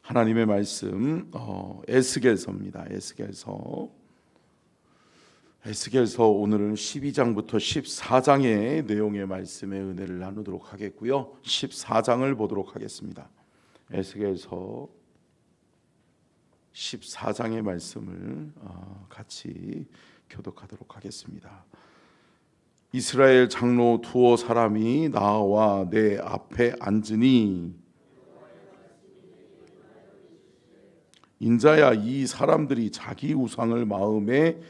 하나님의 말씀 에스겔서입니다. 에스겔서 오늘은 12장부터 14장의 내용의 말씀의 은혜를 나누도록 하겠고요. 14장을 보도록 하겠습니다. 에스겔서 14장의 말씀을 같이 교독하도록 하겠습니다. 이스라엘 장로 두어 사람이 나와 내 앞에 앉으니 인자야, 이 사람들이 자기 우상을 마음에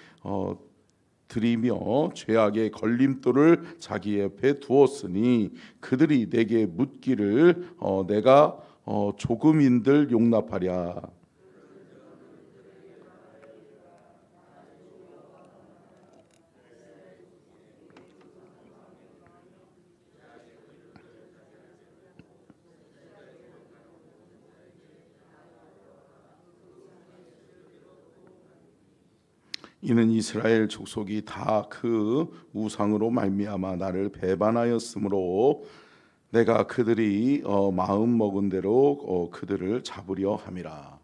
들이며 죄악의 걸림돌을 자기 옆에 두었으니 그들이 내게 묻기를 내가 조금인들 용납하랴. 이는 이스라엘 족속이 다 그 우상으로 말미암아 나를 배반하였으므로 내가 그들이 마음 먹은 대로 그들을 잡으려 함이라.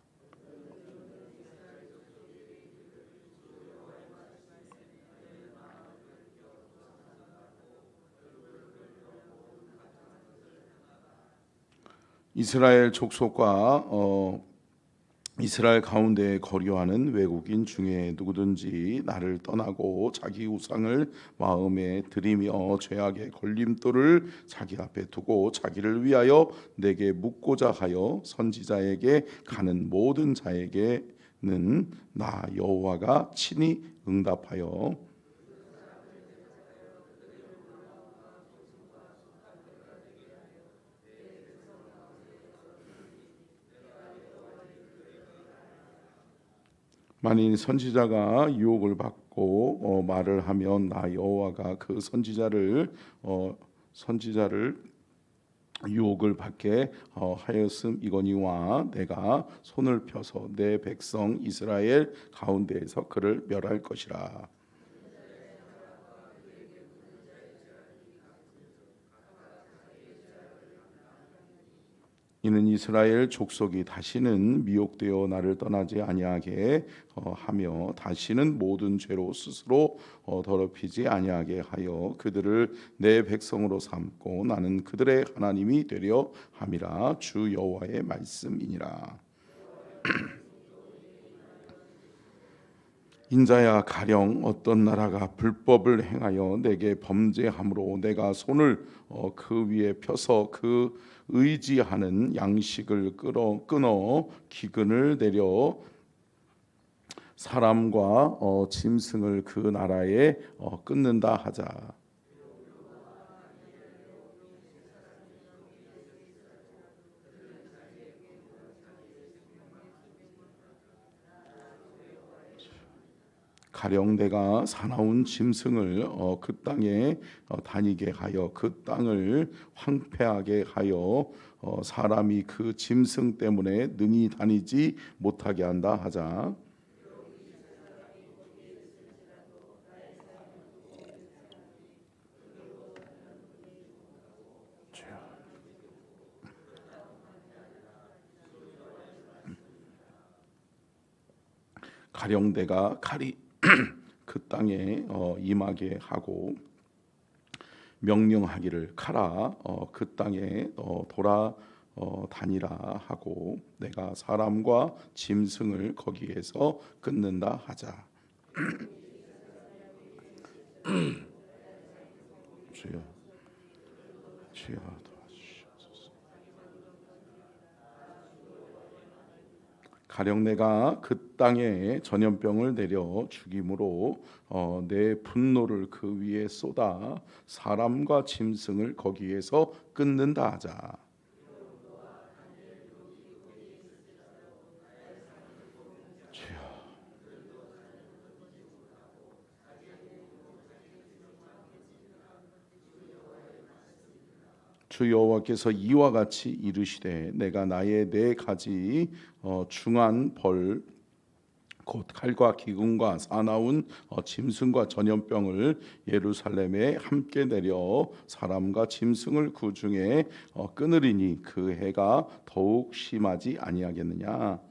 이스라엘 족속과 이스라엘 가운데 거류하는 외국인 중에 누구든지 나를 떠나고 자기 우상을 마음에 들이며 죄악의 걸림돌을 자기 앞에 두고 자기를 위하여 내게 묻고자 하여 선지자에게 가는 모든 자에게는 나 여호와가 친히 응답하여 만일 선지자가 유혹을 받고 말을 하면 나 여호와가 그 선지자를 유혹을 받게 하였음이거니와 내가 손을 펴서 내 백성 이스라엘 가운데에서 그를 멸할 것이라. 이는 이스라엘 족속이 다시는 미혹되어 나를 떠나지 아니하게 하며 다시는 모든 죄로 스스로 더럽히지 아니하게 하여 그들을 내 백성으로 삼고 나는 그들의 하나님이 되려 함이라. 주 여호와의 말씀이니라. 인자야, 가령 어떤 나라가 불법을 행하여 내게 범죄함으로 내가 손을 그 위에 펴서 그 의지하는 양식을 끊어 기근을 내려 사람과 짐승을 그 나라에 끊는다 하자. 가령 내가 사나운 짐승을 그 땅에 다니게 하여 그 땅을 황폐하게 하여 사람이 그 짐승 때문에 능히 다니지 못하게 한다 하자. 가령 내가 칼이 그 땅에 임하게 하고 명령하기를 가라 그 땅에 돌아 다니라 하고 내가 사람과 짐승을 거기에서 끊는다 하자. 주여 도와주시옵소서. 가령 내가 그 땅에 전염병을 내려 죽임으로 내 분노를 그 위에 쏟아 사람과 짐승을 거기에서 끊는다 하자. 주 여호와께서 이와 같이 이르시되 내가 나의 네 가지 중한 벌 곧 칼과 기근과 사나운 짐승과 전염병을 예루살렘에 함께 내려 사람과 짐승을 그 중에 끊으리니 그 해가 더욱 심하지 아니하겠느냐.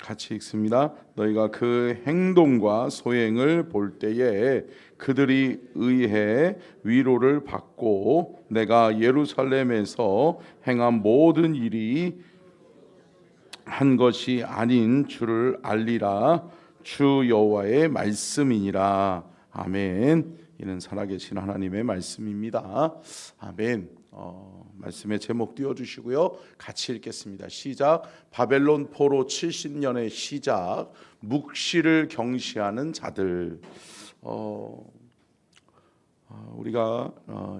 같이 읽습니다. 너희가 그 행동과 소행을 볼 때에 그들이 의해 위로를 받고 내가 예루살렘에서 행한 모든 일이 한 것이 아닌 줄을 알리라. 주 여호와의 말씀이니라. 아멘. 이는 살아계신 하나님의 말씀입니다. 아멘. 말씀의 제목 띄워주시고요. 같이 읽겠습니다. 시작. 바벨론 포로 70년의 시작. 묵시를 경시하는 자들. 우리가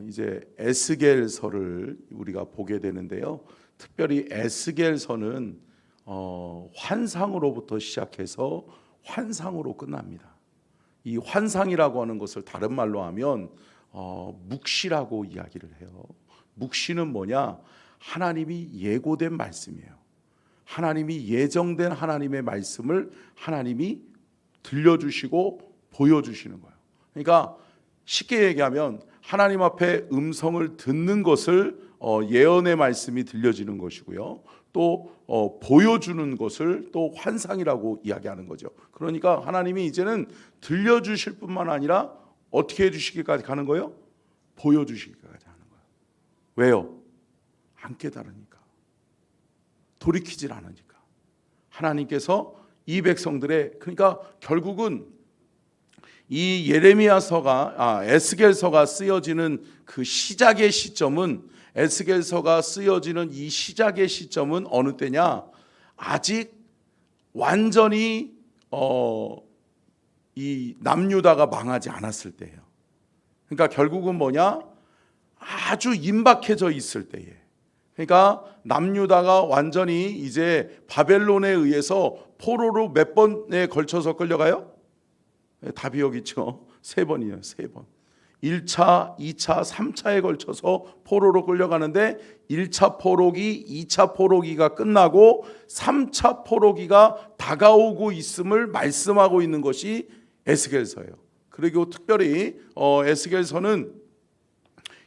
이제 에스겔서를 우리가 보게 되는데요. 특별히 에스겔서는 환상으로부터 시작해서 환상으로 끝납니다. 이 환상이라고 하는 것을 다른 말로 하면 묵시라고 이야기를 해요. 묵시는 뭐냐? 하나님이 예고된 말씀이에요. 하나님이 예정된 하나님의 말씀을 하나님이 들려주시고 보여주시는 거예요. 그러니까 쉽게 얘기하면 하나님 앞에 음성을 듣는 것을 예언의 말씀이 들려지는 것이고요. 또 보여주는 것을 또 환상이라고 이야기하는 거죠. 그러니까 하나님이 이제는 들려주실 뿐만 아니라 어떻게 해주시기까지 가는 거예요? 보여주시기까지 하는 거예요. 왜요? 안 깨달으니까, 돌이키질 않으니까. 하나님께서 이 백성들의, 그러니까 결국은 이 예레미야서가 에스겔서가 쓰여지는 그 시작의 시점은, 에스겔서가 쓰여지는 이 시작의 시점은 어느 때냐? 아직 완전히 이 남유다가 망하지 않았을 때예요. 그러니까 결국은 뭐냐? 아주 임박해져 있을 때에. 그러니까 남유다가 완전히 이제 바벨론에 의해서 포로로 몇 번에 걸쳐서 끌려가요? 답이 여기 있죠. 3번이에요. 3번. 1차, 2차, 3차에 걸쳐서 포로로 끌려가는데 1차 포로기, 2차 포로기가 끝나고 3차 포로기가 다가오고 있음을 말씀하고 있는 것이 에스겔서예요. 그리고 특별히 에스겔서는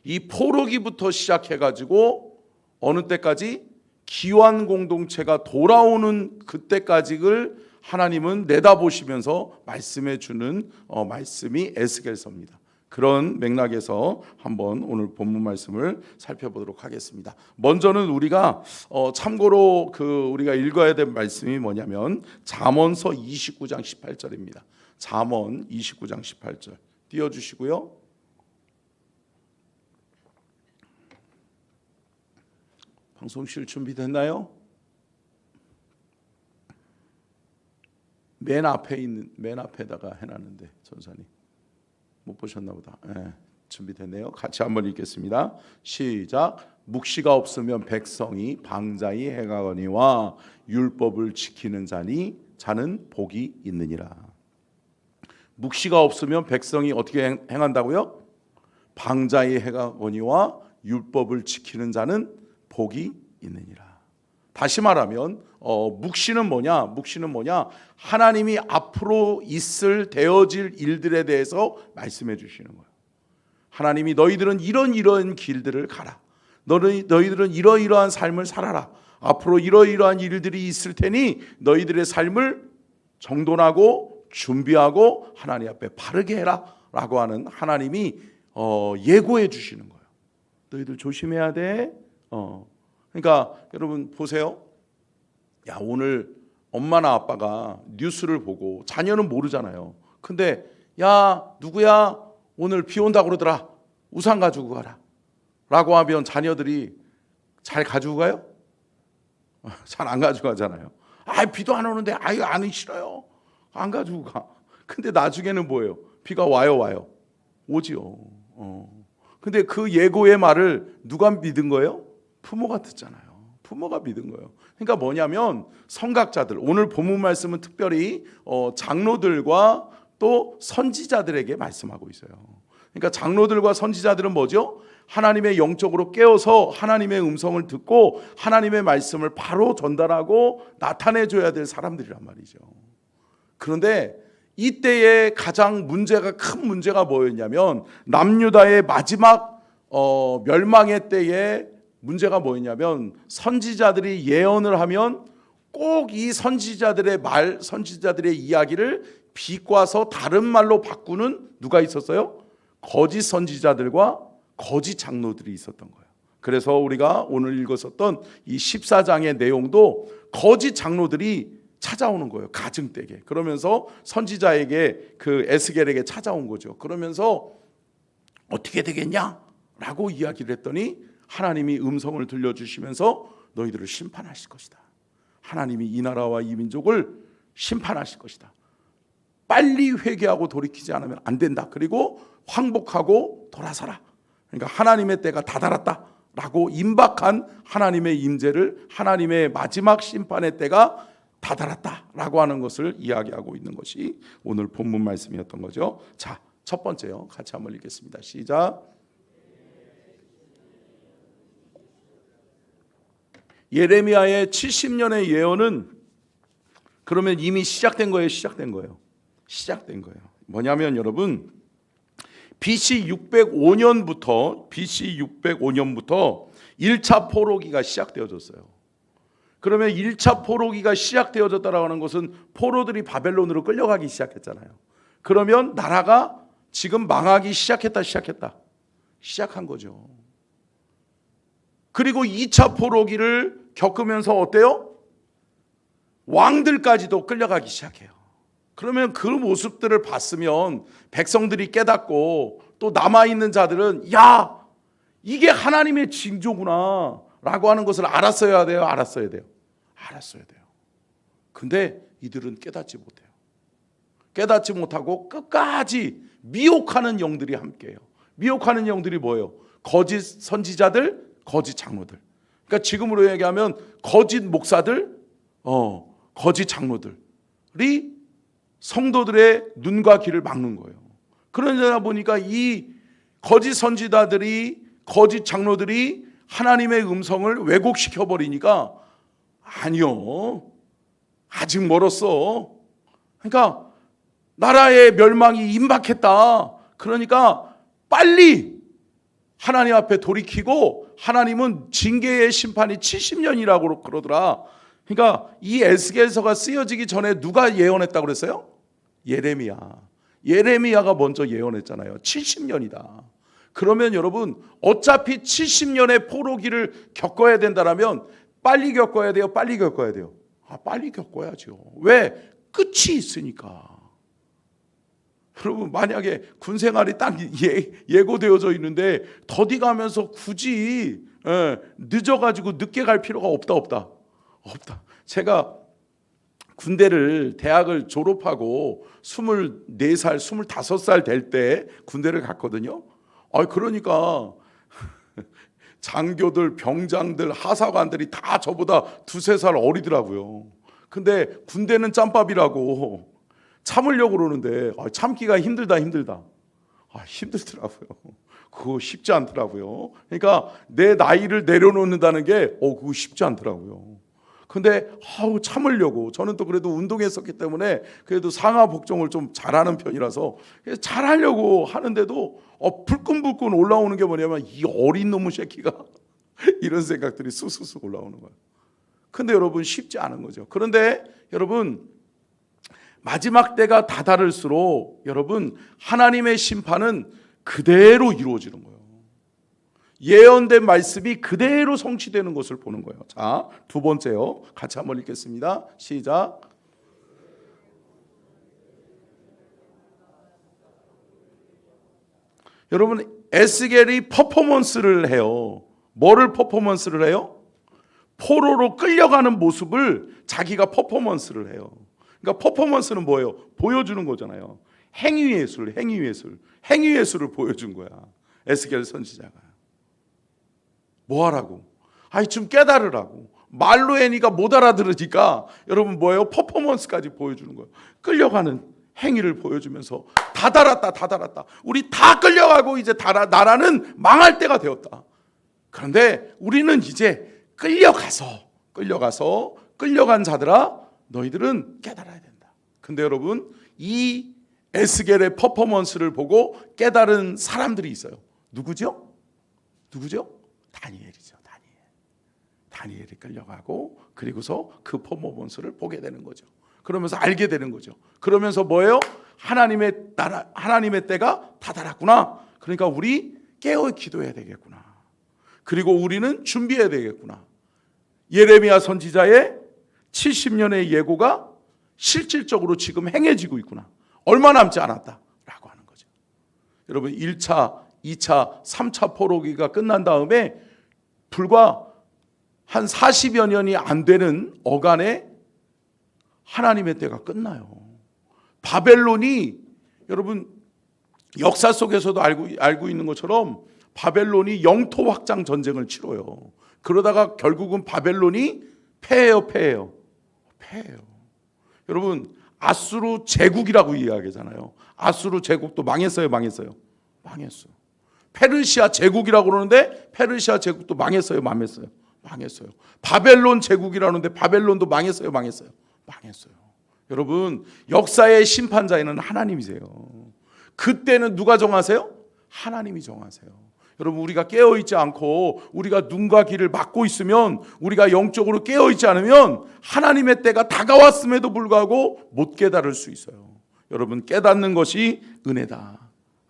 이 포로기부터 시작해가지고 어느 때까지? 기환 공동체가 돌아오는 그때까지를 하나님은 내다보시면서 말씀해 주는 말씀이 에스겔서입니다. 그런 맥락에서 한번 오늘 본문 말씀을 살펴보도록 하겠습니다. 먼저는 우리가 참고로 우리가 읽어야 될 말씀이 뭐냐면 잠언서 29장 18절입니다. 잠언 29장 18절 띄워주시고요. 방송실 준비됐나요? 맨 앞에다가 해놨는데 전사님 못 보셨나 보다. 네, 준비됐네요. 같이 한번 읽겠습니다. 시작. 묵시가 없으면 백성이 방자히 행하거니와 율법을 지키는 자는 복이 있느니라. 묵시가 없으면 백성이 어떻게 행한다고요? 방자히 행하거니와 율법을 지키는 자는 복이 있느니라. 다시 말하면 묵시는 뭐냐? 묵시는 뭐냐? 하나님이 앞으로 되어질 일들에 대해서 말씀해 주시는 거예요. 하나님이 너희들은 이런 길들을 가라. 너희들은 이러이러한 삶을 살아라. 앞으로 이러이러한 일들이 있을 테니 너희들의 삶을 정돈하고 준비하고 하나님 앞에 바르게 해라 라고 하는 하나님이 예고해 주시는 거예요. 너희들 조심해야 돼. 그러니까 여러분 보세요. 야, 오늘 엄마나 아빠가 뉴스를 보고, 자녀는 모르잖아요. 근데 야, 누구야 오늘 비 온다고 그러더라. 우산 가지고 가라 라고 하면 자녀들이 잘 가지고 가요? 잘 안 가지고 가잖아요. 비도 안 오는데 안 싫어요. 안 가지고 가. 근데 나중에는 뭐예요? 비가 와요. 오지요. 근데 그 예고의 말을 누가 믿은 거예요? 부모가 듣잖아요. 부모가 믿은 거예요. 그러니까 뭐냐면 선각자들, 오늘 본문 말씀은 특별히 장로들과 또 선지자들에게 말씀하고 있어요. 그러니까 장로들과 선지자들은 뭐죠? 하나님의 영적으로 깨어서 하나님의 음성을 듣고 하나님의 말씀을 바로 전달하고 나타내줘야 될 사람들이란 말이죠. 그런데 이때의 가장 큰 문제가 뭐였냐면 남유다의 마지막 멸망의 때에 문제가 뭐였냐면 선지자들이 예언을 하면 꼭 이 선지자들의 이야기를 비꼬아서 다른 말로 바꾸는 누가 있었어요? 거짓 선지자들과 거짓 장로들이 있었던 거예요. 그래서 우리가 오늘 읽었었던 이 14장의 내용도 거짓 장로들이 찾아오는 거예요. 가증되게. 그러면서 선지자에게 그 에스겔에게 찾아온 거죠. 그러면서 어떻게 되겠냐라고 이야기를 했더니 하나님이 음성을 들려주시면서 너희들을 심판하실 것이다. 하나님이 이 나라와 이 민족을 심판하실 것이다. 빨리 회개하고 돌이키지 않으면 안 된다. 그리고 황복하고 돌아서라. 그러니까 하나님의 때가 다다랐다라고 임박한 하나님의 임재를, 하나님의 마지막 심판의 때가 다다랐다라고 하는 것을 이야기하고 있는 것이 오늘 본문 말씀이었던 거죠. 자, 첫 번째요. 같이 한번 읽겠습니다. 시작. 예레미야의 70년의 예언은 그러면 이미 시작된 거예요? 시작된 거예요? 시작된 거예요. 뭐냐면 여러분, BC 605년부터 1차 포로기가 시작되어졌어요. 그러면 1차 포로기가 시작되어졌다라고 하는 것은 포로들이 바벨론으로 끌려가기 시작했잖아요. 그러면 나라가 지금 망하기 시작한 거죠. 그리고 2차 포로기를 겪으면서 어때요? 왕들까지도 끌려가기 시작해요. 그러면 그 모습들을 봤으면 백성들이 깨닫고 또 남아있는 자들은 야, 이게 하나님의 징조구나 라고 하는 것을 알았어야 돼요? 알았어야 돼요? 알았어야 돼요. 근데 이들은 깨닫지 못해요. 깨닫지 못하고 끝까지 미혹하는 영들이 함께해요. 미혹하는 영들이 뭐예요? 거짓 선지자들, 거짓 장로들. 그러니까 지금으로 얘기하면 거짓 목사들, 거짓 장로들이 성도들의 눈과 귀를 막는 거예요. 그러다 보니까 이 거짓 선지자들이, 거짓 장로들이 하나님의 음성을 왜곡시켜 버리니까 아니요, 아직 멀었어. 그러니까 나라의 멸망이 임박했다. 그러니까 빨리 하나님 앞에 돌이키고, 하나님은 징계의 심판이 70년이라고 그러더라. 그러니까 이 에스겔서가 쓰여지기 전에 누가 예언했다고 그랬어요? 예레미야가 먼저 예언했잖아요. 70년이다. 그러면 여러분, 어차피 70년의 포로기를 겪어야 된다면 빨리 겪어야 돼요? 빨리 겪어야 돼요? 빨리 겪어야죠. 왜? 끝이 있으니까. 여러분, 만약에 군 생활이 딱 예고되어져 있는데 더디 가면서 굳이 늦어가지고 늦게 갈 필요가 없다. 제가 군대를, 대학을 졸업하고 24살, 25살 될 때 군대를 갔거든요. 그러니까 장교들, 병장들, 하사관들이 다 저보다 2-3살 어리더라고요. 근데 군대는 짬밥이라고 참으려고 그러는데 참기가 힘들더라고요. 그거 쉽지 않더라고요. 그러니까 내 나이를 내려놓는다는 게 그거 쉽지 않더라고요. 근데 참으려고, 저는 또 그래도 운동했었기 때문에 그래도 상하 복종을 좀 잘하는 편이라서 잘하려고 하는데도 불끈불끈 올라오는 게 뭐냐면 이 어린 놈의 새끼가 이런 생각들이 쑥쑥 올라오는 거예요. 근데 여러분, 쉽지 않은 거죠. 그런데 여러분, 마지막 때가 다다를수록 여러분, 하나님의 심판은 그대로 이루어지는 거예요. 예언된 말씀이 그대로 성취되는 것을 보는 거예요. 자, 두 번째요. 같이 한번 읽겠습니다. 시작. 여러분, 에스겔이 퍼포먼스를 해요. 뭐를 퍼포먼스를 해요? 포로로 끌려가는 모습을 자기가 퍼포먼스를 해요. 그러니까 퍼포먼스는 뭐예요? 보여주는 거잖아요. 행위예술을 보여준 거야. 에스겔 선지자가. 뭐 하라고? 좀 깨달으라고. 말로 애니가 못 알아들으니까 여러분 뭐예요? 퍼포먼스까지 보여주는 거예요. 끌려가는 행위를 보여주면서 다 달았다. 우리 다 끌려가고 이제 나라는 망할 때가 되었다. 그런데 우리는 이제 끌려간 자들아, 너희들은 깨달아야 된다. 근데 여러분, 이 에스겔의 퍼포먼스를 보고 깨달은 사람들이 있어요. 누구죠? 다니엘이죠. 다니엘이 끌려가고 그리고서 그 퍼포먼스를 보게 되는 거죠. 그러면서 알게 되는 거죠. 그러면서 뭐예요? 하나님의 나라, 하나님의 때가 다 달았구나. 그러니까 우리 깨어 기도해야 되겠구나. 그리고 우리는 준비해야 되겠구나. 예레미야 선지자의 70년의 예고가 실질적으로 지금 행해지고 있구나. 얼마 남지 않았다라고 하는 거죠. 여러분, 1차, 2차, 3차 포로기가 끝난 다음에 불과 한 40여 년이 안 되는 어간에 하나님의 때가 끝나요. 바벨론이, 여러분 역사 속에서도 알고 있는 것처럼 바벨론이 영토 확장 전쟁을 치러요. 그러다가 결국은 바벨론이 패해요. 여러분, 아수르 제국이라고 이야기하잖아요. 아수르 제국도 망했어요. 페르시아 제국이라고 그러는데 페르시아 제국도 망했어요. 바벨론 제국이라는데 바벨론도 망했어요. 여러분, 역사의 심판자에는 하나님이세요. 그때는 누가 정하세요? 하나님이 정하세요. 여러분, 우리가 깨어있지 않고 우리가 눈과 귀를 막고 있으면, 우리가 영적으로 깨어있지 않으면 하나님의 때가 다가왔음에도 불구하고 못 깨달을 수 있어요. 여러분, 깨닫는 것이 은혜다.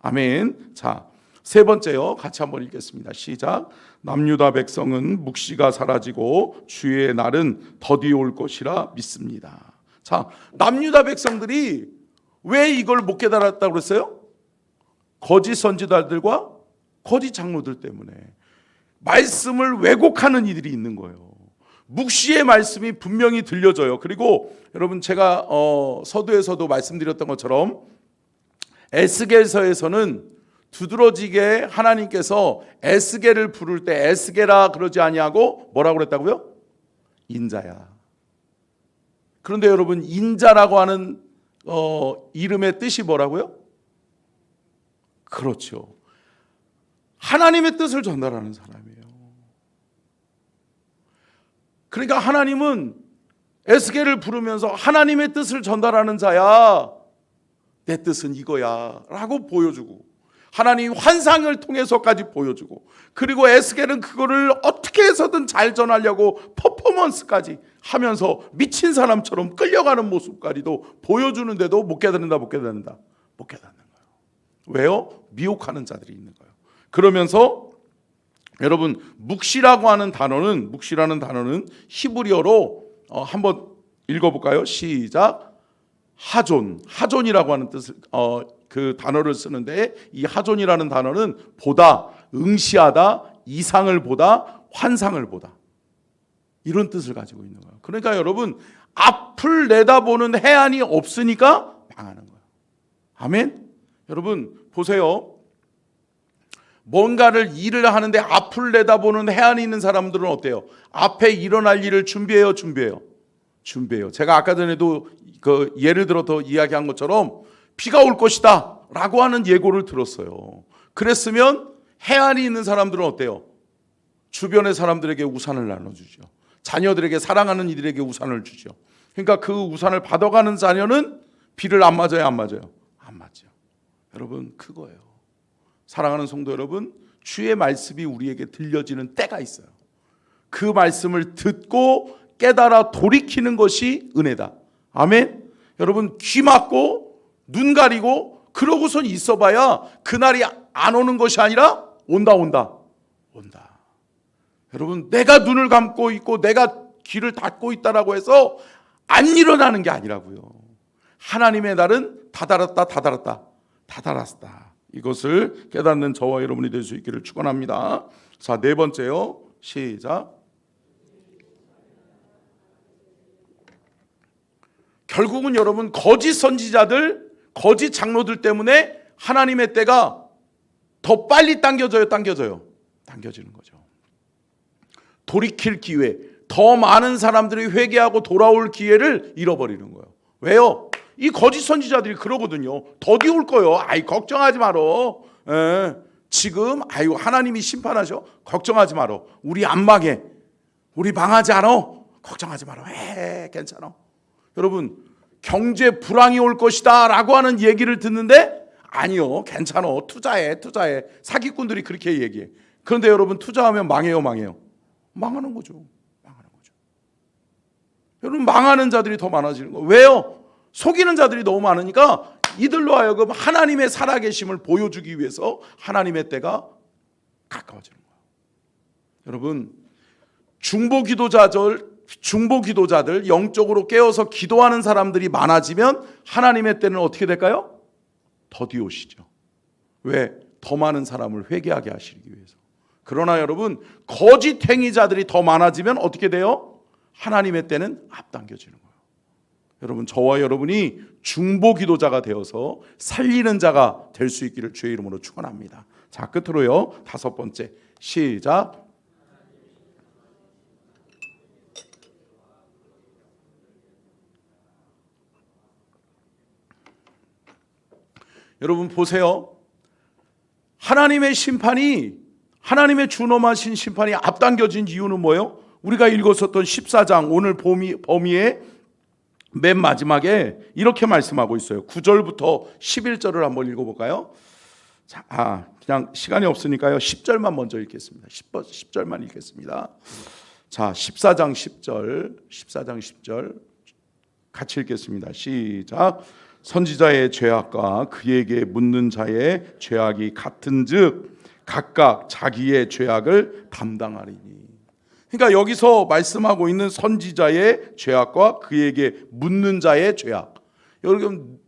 아멘. 자, 세 번째요. 같이 한번 읽겠습니다. 시작. 남유다 백성은 묵시가 사라지고 주의 날은 더디 올 것이라 믿습니다. 자, 남유다 백성들이 왜 이걸 못 깨달았다고 그랬어요? 거짓 선지자들과 거짓 장로들 때문에. 말씀을 왜곡하는 이들이 있는 거예요. 묵시의 말씀이 분명히 들려져요. 그리고 여러분, 제가 서두에서도 말씀드렸던 것처럼 에스겔서에서는 두드러지게 하나님께서 에스겔을 부를 때 에스겔아 그러지 아니하고 뭐라고 그랬다고요? 인자야. 그런데 여러분, 인자라고 하는 이름의 뜻이 뭐라고요? 그렇죠, 하나님의 뜻을 전달하는 사람이에요. 그러니까 하나님은 에스겔을 부르면서 하나님의 뜻을 전달하는 자야, 내 뜻은 이거야 라고 보여주고, 하나님 환상을 통해서까지 보여주고, 그리고 에스겔은 그거를 어떻게 해서든 잘 전하려고 퍼포먼스까지 하면서 미친 사람처럼 끌려가는 모습까지도 보여주는데도 못 깨닫는다. 왜요? 미혹하는 자들이 있는 거예요. 그러면서 여러분, 묵시라는 단어는 히브리어로 한번 읽어볼까요? 시작. 하존이라고 하는 뜻을 그 단어를 쓰는데, 이 하존이라는 단어는 보다, 응시하다, 이상을 보다, 환상을 보다, 이런 뜻을 가지고 있는 거예요. 그러니까 여러분, 앞을 내다보는 해안이 없으니까 망하는 거예요. 아멘. 여러분 보세요. 뭔가를 일을 하는데 앞을 내다보는 해안이 있는 사람들은 어때요? 앞에 일어날 일을 준비해요. 제가 아까 전에도 그 예를 들어 더 이야기한 것처럼 비가 올 것이다 라고 하는 예고를 들었어요. 그랬으면 해안이 있는 사람들은 어때요? 주변의 사람들에게 우산을 나눠주죠. 자녀들에게, 사랑하는 이들에게 우산을 주죠. 그러니까 그 우산을 받아가는 자녀는 비를 안 맞아요? 안 맞죠. 여러분, 그거예요. 사랑하는 성도 여러분, 주의 말씀이 우리에게 들려지는 때가 있어요. 그 말씀을 듣고 깨달아 돌이키는 것이 은혜다. 아멘. 여러분, 귀 막고 눈 가리고 그러고선 있어봐야 그날이 안 오는 것이 아니라 온다. 여러분, 내가 눈을 감고 있고 내가 귀를 닫고 있다라고 해서 안 일어나는 게 아니라고요. 하나님의 날은 다 달았다. 이것을 깨닫는 저와 여러분이 될 수 있기를 축원합니다. 자, 네 번째요. 시작. 결국은 여러분, 거짓 선지자들, 거짓 장로들 때문에 하나님의 때가 더 빨리 당겨지는 거죠. 돌이킬 기회, 더 많은 사람들이 회개하고 돌아올 기회를 잃어버리는 거예요. 왜요? 이 거짓 선지자들이 그러거든요. 더디 올 거요. 아이 걱정하지 말어. 지금 아유 하나님이 심판하셔. 걱정하지 말어. 우리 안 망해. 우리 망하지 않아. 걱정하지 말어. 괜찮아. 여러분 경제 불황이 올 것이다 라고 하는 얘기를 듣는데 아니요 괜찮아. 투자해. 사기꾼들이 그렇게 얘기해. 그런데 여러분 투자하면 망해요. 망하는 거죠. 여러분 망하는 자들이 더 많아지는 거예요. 왜요? 속이는 자들이 너무 많으니까 이들로 하여금 하나님의 살아계심을 보여주기 위해서 하나님의 때가 가까워지는 거예요. 여러분 중보 기도자들 영적으로 깨어서 기도하는 사람들이 많아지면 하나님의 때는 어떻게 될까요? 더디 오시죠. 왜? 더 많은 사람을 회개하게 하시기 위해서. 그러나 여러분 거짓 행위자들이 더 많아지면 어떻게 돼요? 하나님의 때는 앞당겨지는 거예요. 여러분 저와 여러분이 중보 기도자가 되어서 살리는 자가 될 수 있기를 주의 이름으로 축원합니다. 자 끝으로요 5번째 시작. 여러분 보세요. 하나님의 심판이 하나님의 준엄하신 심판이 앞당겨진 이유는 뭐예요? 우리가 읽었었던 14장 오늘 범위의 맨 마지막에 이렇게 말씀하고 있어요. 9절부터 11절을 한번 읽어볼까요? 자, 그냥 시간이 없으니까요 10절만 먼저 읽겠습니다. 10절만 읽겠습니다. 자 14장 10절 같이 읽겠습니다. 시작. 선지자의 죄악과 그에게 묻는 자의 죄악이 같은즉 각각 자기의 죄악을 담당하리니. 그러니까 여기서 말씀하고 있는 선지자의 죄악과 그에게 묻는 자의 죄악. 여러분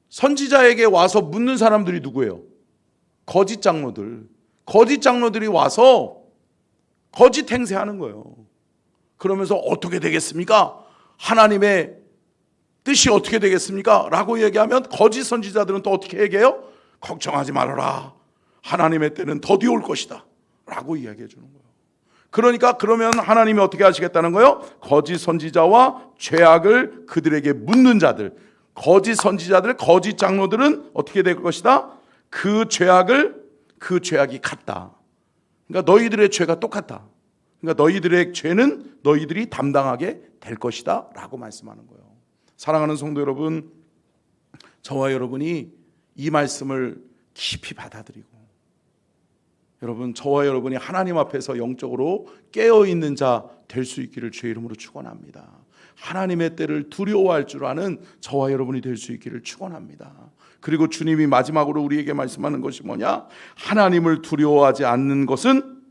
선지자에게 와서 묻는 사람들이 누구예요? 거짓 장로들이 와서 거짓 행세하는 거예요. 그러면서 어떻게 되겠습니까? 하나님의 뜻이 어떻게 되겠습니까? 라고 얘기하면 거짓 선지자들은 또 어떻게 얘기해요? 걱정하지 말아라. 하나님의 때는 더디 올 것이다. 라고 이야기해 주는 거예요. 그러니까 그러면 하나님이 어떻게 하시겠다는 거예요? 거짓 선지자와 죄악을 그들에게 묻는 자들, 거짓 선지자들, 거짓 장로들은 어떻게 될 것이다? 그 죄악이 같다. 그러니까 너희들의 죄가 똑같다. 그러니까 너희들의 죄는 너희들이 담당하게 될 것이다 라고 말씀하는 거예요. 사랑하는 성도 여러분, 저와 여러분이 이 말씀을 깊이 받아들이고 여러분 저와 여러분이 하나님 앞에서 영적으로 깨어있는 자 될 수 있기를 주의 이름으로 축원합니다. 하나님의 때를 두려워할 줄 아는 저와 여러분이 될 수 있기를 축원합니다. 그리고 주님이 마지막으로 우리에게 말씀하는 것이 뭐냐? 하나님을 두려워하지 않는 것은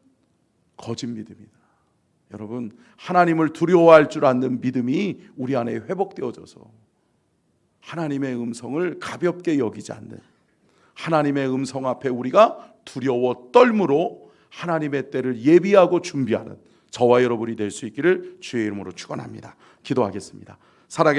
거짓 믿음이다. 여러분 하나님을 두려워할 줄 아는 믿음이 우리 안에 회복되어져서 하나님의 음성을 가볍게 여기지 않는 하나님의 음성 앞에 우리가 두려워 떨므로 하나님의 때를 예비하고 준비하는 저와 여러분이 될 수 있기를 주의 이름으로 축원합니다. 기도하겠습니다. 살아계신